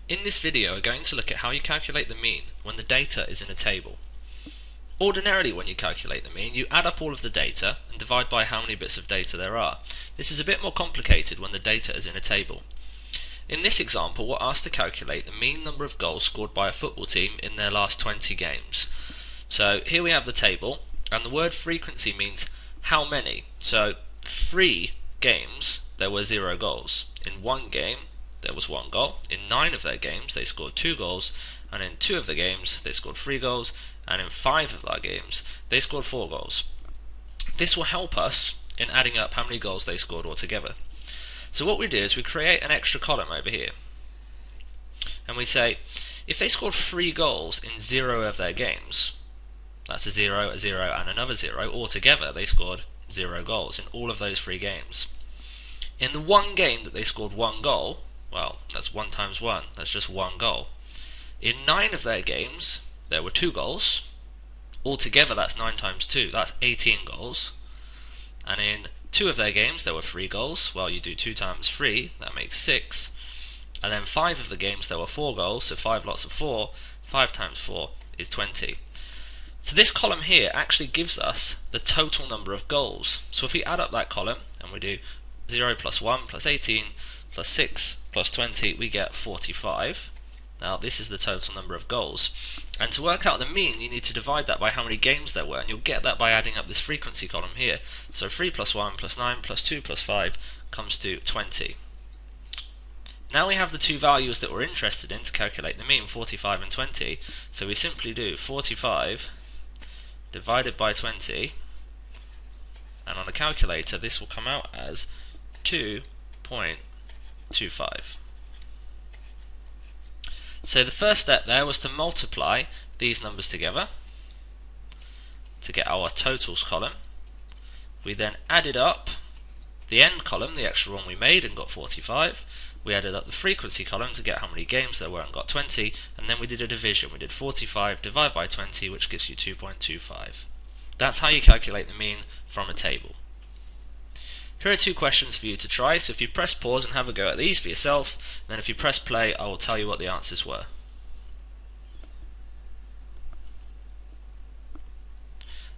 In this video we're going to look at how you calculate the mean when the data is in a table. Ordinarily when you calculate the mean, you add up all of the data and divide by how many bits of data there are. This is a bit more complicated when the data is in a table. In this example we're asked to calculate the mean number of goals scored by a football team in their last 20 games. So here we have the table, and the word frequency means how many. So 3 games there were 0 goals. In 1 game there was 1 goal. In 9 of their games they scored 2 goals, and in 2 of the games they scored 3 goals, and in 5 of their games they scored 4 goals. This will help us in adding up how many goals they scored altogether. So what we do is we create an extra column over here, and we say if they scored 3 goals in 0 of their games, that's a 0, a 0 and another 0, altogether they scored 0 goals in all of those 3 games. In the 1 game that they scored 1 goal, well, that's 1 times 1, that's just 1 goal. In 9 of their games there were 2 goals, altogether that's 9 times 2, that's 18 goals. And in 2 of their games there were 3 goals, well you do 2 times 3, that makes 6. And then 5 of the games there were 4 goals, so 5 lots of 4, 5 times 4 is 20. So this column here actually gives us the total number of goals. So if we add up that column and we do 0 plus 1 plus 18 plus 6 plus 20, we get 45. Now this is the total number of goals. And to work out the mean you need to divide that by how many games there were, and you'll get that by adding up this frequency column here. So 3 plus 1 plus 9 plus 2 plus 5 comes to 20. Now we have the two values that we're interested in to calculate the mean, 45 and 20. So we simply do 45 divided by 20, and on a calculator this will come out as 2.25. So the first step there was to multiply these numbers together to get our totals column. We then added up the end column, the extra one we made, and got 45. We added up the frequency column to get how many games there were and got 20, and then we did a division. We did 45 divided by 20, which gives you 2.25. That's how you calculate the mean from a table. Here are 2 questions for you to try, so if you press pause and have a go at these for yourself, and then if you press play I will tell you what the answers were.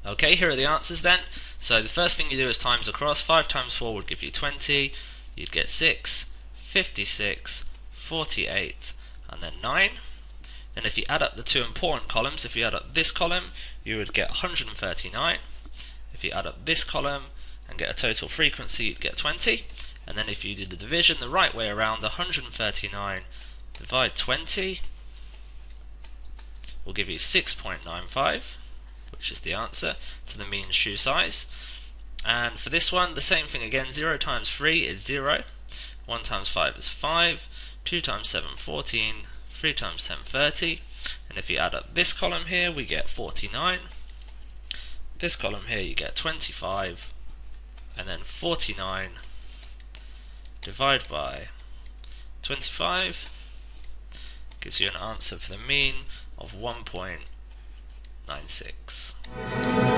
Okay, here are the answers then. So the first thing you do is times across. 5 times 4 would give you 20, you'd get 6, 56, 48, and then 9. Then if you add up the 2 important columns, if you add up this column, you would get 139. If you add up this column and get a total frequency, you'd get 20. And then if you did the division the right way around, the 139 divide 20 will give you 6.95, which is the answer to the mean shoe size. And for this one, the same thing again. 0 times 3 is 0, 1 times 5 is 5, 2 times 7 14, 3 times 10 30, and if you add up this column here we get 49, this column here you get 25, and then 49 divided by 25 gives you an answer for the mean of 1.96.